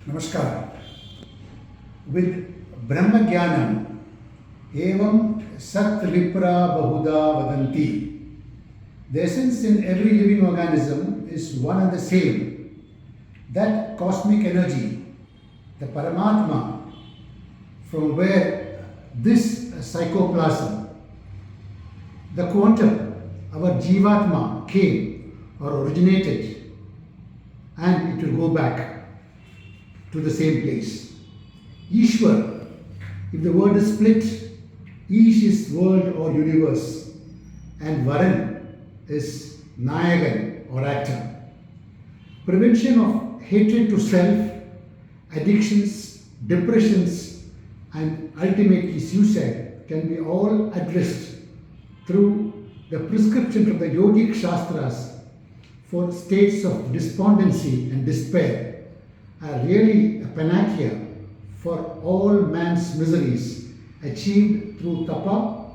Namaskar. With Brahma Jnanam, Evam Sat Vipra Bahuda Vadanti. The essence in every living organism is one and the same. That cosmic energy, the Paramatma, from where this psychoplasm, the quantum, our Jivatma came or originated, and it will go back to the same place. Ishwar, if the word is split, Ish is world or universe, and Varan is Nayagan or actor. Prevention of hatred to self, addictions, depressions, and ultimately suicide can be all addressed through the prescription from the yogic shastras for states of despondency and despair are really a panacea for all man's miseries achieved through tapa,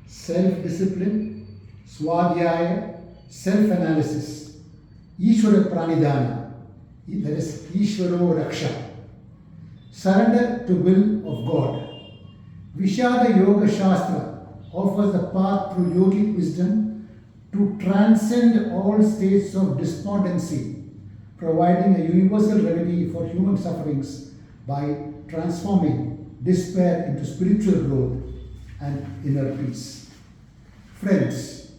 self-discipline, swadhyaya, self-analysis, Ishvara pranidhana, that is Ishvaro raksha, surrender to will of God. Vishada Yoga Shastra offers a path through yogic wisdom to transcend all states of despondency, providing a universal remedy for human sufferings by transforming despair into spiritual growth and inner peace. Friends,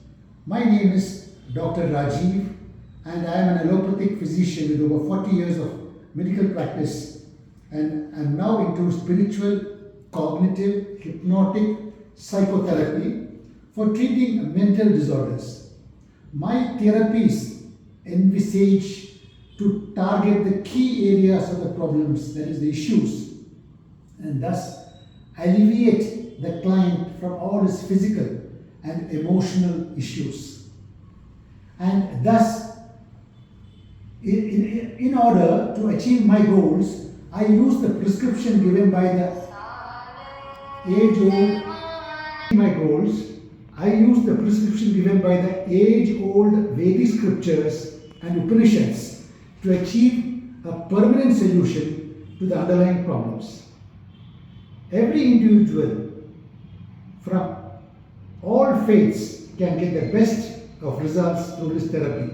my name is Dr. Rajiv, and I am an allopathic physician with over 40 years of medical practice, and am now into spiritual, cognitive, hypnotic psychotherapy for treating mental disorders. My therapies envisage to target the key areas of the problems, that is the issues, and thus alleviate the client from all his physical and emotional issues. And thus, in order to achieve my goals, I use the prescription given by the age-old Vedic scriptures and Upanishads to achieve a permanent solution to the underlying problems. Every individual from all faiths can get the best of results through this therapy.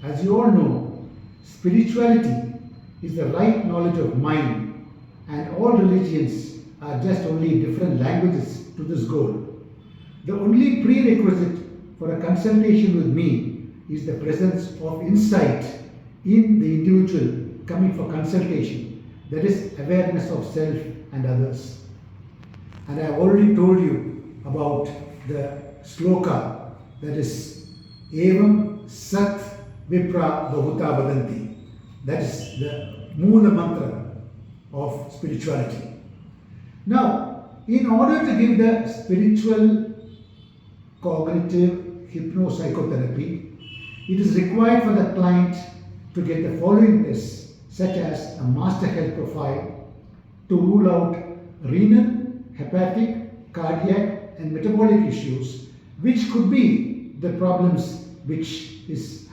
As you all know, spirituality is the right knowledge of mind, and all religions are just only different languages to this goal. The only prerequisite for a consultation with me is the presence of insight in the individual coming for consultation, that is awareness of self and others. And I have already told you about the sloka, that is Evam Sat Vipra Bahuta Vadanti. That is the Moola mantra of spirituality. Now, in order to give the spiritual, cognitive hypnopsychotherapy, it is required for the client to get the following tests, such as a master health profile to rule out renal, hepatic, cardiac, and metabolic issues, which could be the problems which he is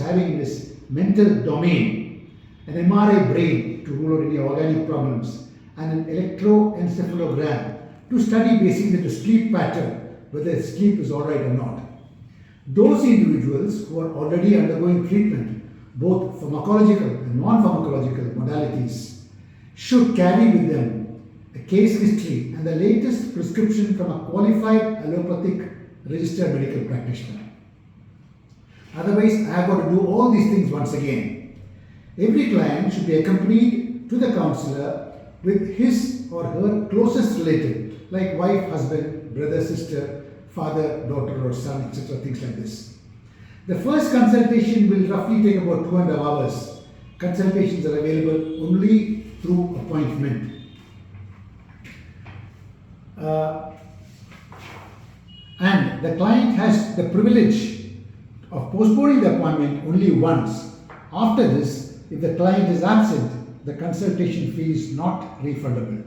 having in his mental domain, an MRI brain to rule out any organic problems, and an electroencephalogram to study basically the sleep pattern, whether sleep is alright or not. Those individuals who are already undergoing treatment, both pharmacological and non-pharmacological modalities, should carry with them a case history and the latest prescription from a qualified allopathic registered medical practitioner. Otherwise, I have got to do all these things once again. Every client should be accompanied to the counselor with his or her closest relative, like wife, husband, brother, sister, father, daughter, or son, etc., things like this. The first consultation will roughly take about 2.5 hours. Consultations are available only through appointment. And the client has the privilege of postponing the appointment only once. After this, if the client is absent, the consultation fee is not refundable.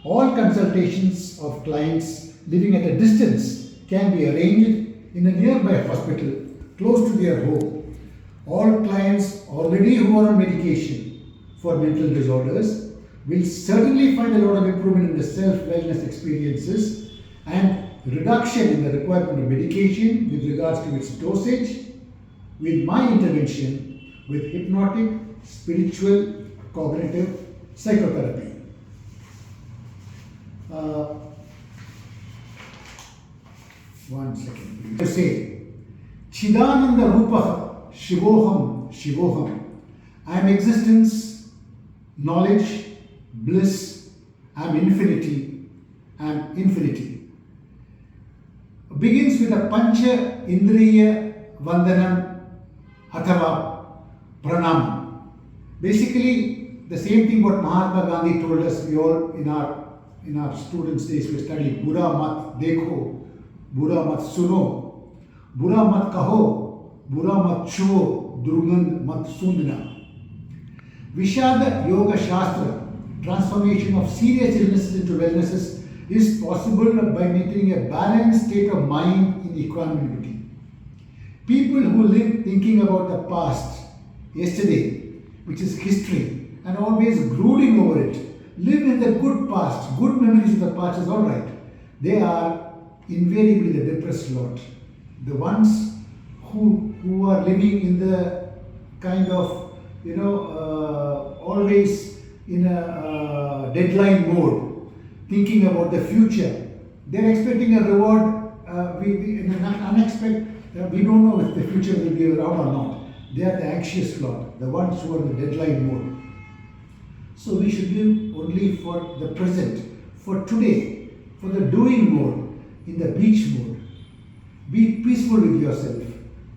All consultations of clients living at a distance can be arranged in a nearby hospital close to their home. All clients already who are on medication for mental disorders will certainly find a lot of improvement in the self-wellness experiences and reduction in the requirement of medication with regards to its dosage with my intervention with hypnotic, spiritual, cognitive psychotherapy. One second, please. To say, Chidananda Rupaha, Shivoham, Shivoham. I am existence, knowledge, bliss, I am infinity, I am infinity. Begins with a Pancha Indriya Vandanam Athava Pranam. Basically, the same thing what Mahatma Gandhi told us, we all in our students' days we studied Bura Mat Dekho, Bura Mat Suno, Bura Mat Kaho, Bura Mat Chuo, Durgand Mat Sundna. Vishada Yoga Shastra, transformation of serious illnesses into wellnesses, is possible by maintaining a balanced state of mind in equanimity. People who live thinking about the past, yesterday, which is history, and always brooding over it, live in the good past, good memories of the past is alright. They are invariably the depressed lot. The ones who are living in the kind of, always in a deadline mode, thinking about the future. They're expecting a reward, we don't know if the future will be around or not. They are the anxious lot, the ones who are in the deadline mode. So we should live only for the present, for today, for the doing mode, in the beach mode. Be peaceful with yourself.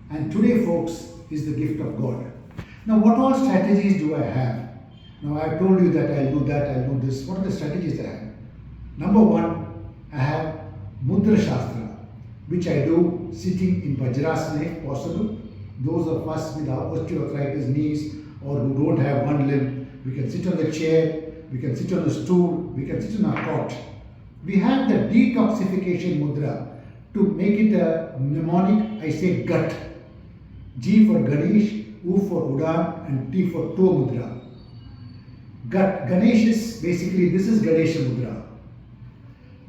And today, folks, is the gift of God. Now, what all strategies do I have? Now, I told you that I'll do that, I'll do this. What are the strategies I have? Number one, I have Mudra Shastra, which I do sitting in Vajrasana if possible. Those of us with osteoarthritis knees or who don't have one limb, we can sit on the chair, we can sit on a stool, we can sit on a cot. We have the detoxification mudra to make it a mnemonic. I say gut. G for Ganesh, U for Udan, and T for Toe mudra. Gut. Ganesh is basically, this is Ganesha mudra.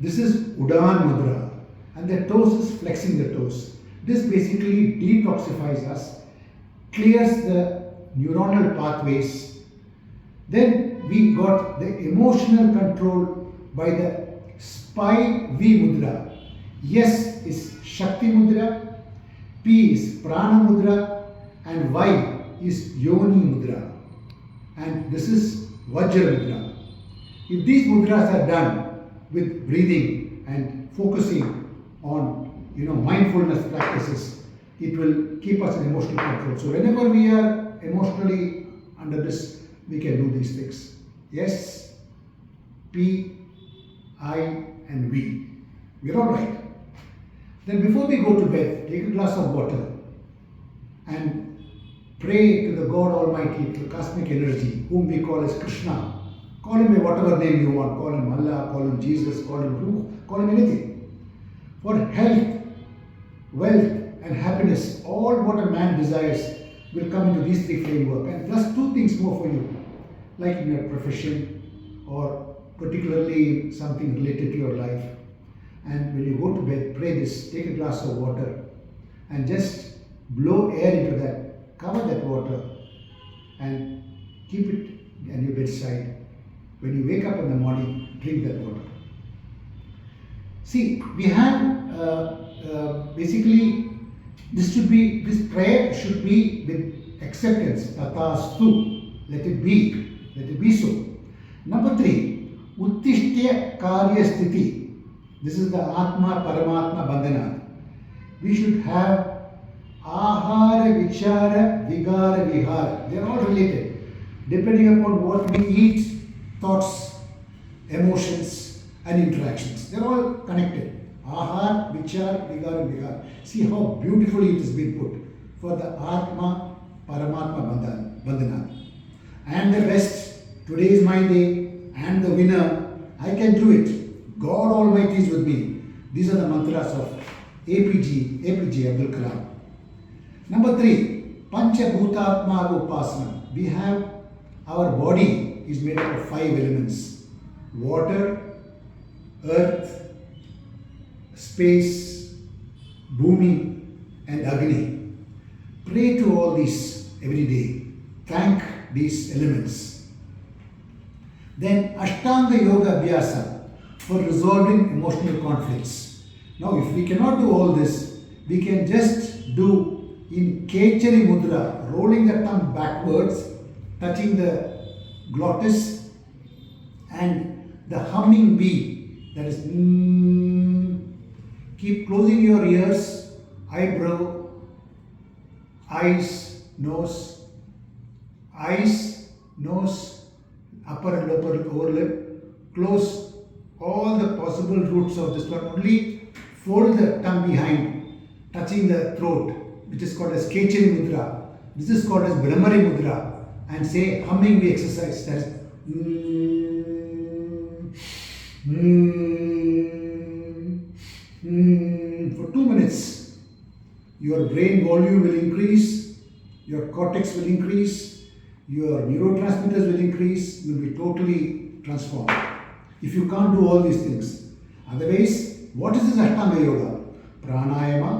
This is Udan mudra. And the toes is flexing the toes. This basically detoxifies us, clears the neuronal pathways. Then we got the emotional control by the Spy V mudra. S is Shakti mudra, P is Prana mudra, and Y is Yoni mudra. And this is Vajra mudra. If these mudras are done with breathing and focusing on mindfulness practices, it will keep us in emotional control. So whenever we are emotionally under this, we can do these things. S, P, I, and V. We're all right. Then before we go to bed, take a glass of water and pray to the God Almighty, to the cosmic energy, whom we call as Krishna. Call him by whatever name you want. Call him Allah, call him Jesus, call him Ruh, call him anything. For health, wealth, and happiness, all what a man desires will come into these three framework, and plus two things more for you, like in your profession or particularly something related to your life. And when you go to bed, pray this, take a glass of water and just blow air into that, cover that water and keep it at your bedside. When you wake up in the morning, drink that water. See, we have basically, this prayer should be with acceptance, tatastu, let it be so. Number 3, uttishthya karya sthiti. This is the Atma Paramatma Bandhana. We should have ahara, vichara, vigara, vihara. They are all related. Depending upon what we eat, thoughts, emotions, and interactions. They are all connected. Ahar, vichar, vigara, vihara. See how beautifully it has been put for the Atma Paramatma Bandhana. And the best, today is my day, and the winner, I can do it. God Almighty is with me. These are the mantras of APG Abdul Kalam. Number 3, Pancha Bhutatma Upasana. We have Our body is made up of 5 elements: water, earth, space, bhumi, and agni. Pray to all these every day. Thank these elements. Then Ashtanga Yoga Abhyasa for resolving emotional conflicts. Now, if we cannot do all this, we can just do in Kechari Mudra, rolling the tongue backwards, touching the glottis, and the humming bee, that is keep closing your ears, eyebrow, eyes, nose, upper and lower lip. Close all the possible roots of this one. Only fold the tongue behind, touching the throat, which is called as Kechari Mudra. This is called as Brahmari Mudra. And say humming bee exercise. That is for 2 minutes. Your brain volume will increase, your cortex will increase, your neurotransmitters will increase, you will be totally transformed. If you can't do all these things. Otherwise, what is this Ashtanga Yoga? Pranayama,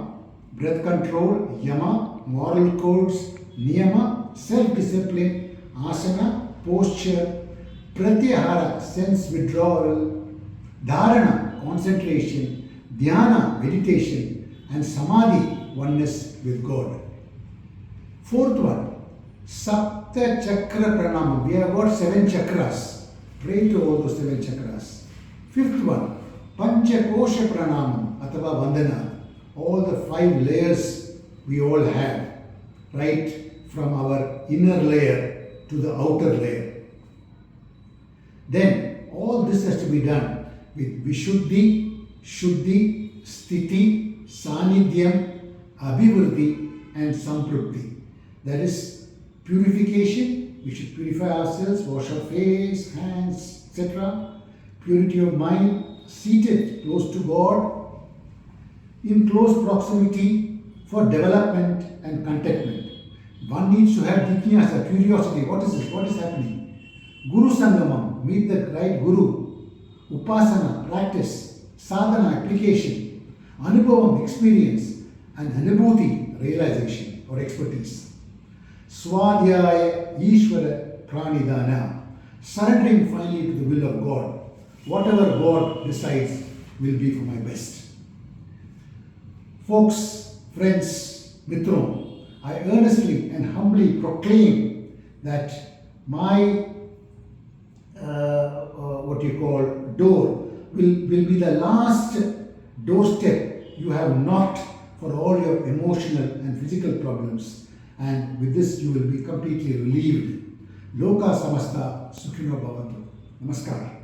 breath control, yama, moral codes, niyama, self-discipline, asana, posture, pratyahara, sense withdrawal, dharana, concentration, dhyana, meditation, and samadhi, oneness with God. Fourth one, Sapta Chakra Pranama. We have got 7 chakras. Pray to all those 7 chakras. Fifth one, Pancha Kosha Pranama, Athava Vandana. All the 5 layers we all have, right from our inner layer to the outer layer. Then all this has to be done with Vishuddhi, Shuddhi, Sthiti, Sanidhyam, Abhivruddhi, and Samprupti. That is purification. We should purify ourselves, wash our face, hands, etc. Purity of mind, seated close to God, in close proximity for development and contentment. One needs to have jignasa, curiosity. What is this? What is happening? Guru Sangamam, meet the right Guru. Upasana, practice. Sadhana, application. Anubhavam, experience. And Anubhuti, realization or expertise. Swadhyaya, Ishvara, Pranidhana. Surrendering finally to the will of God. Whatever God decides will be for my best. Folks, friends, Mitron, I earnestly and humbly proclaim that my door will be the last doorstep you have knocked for all your emotional and physical problems, and with this you will be completely relieved. Loka samasta sukhino bhavantu. Namaskar.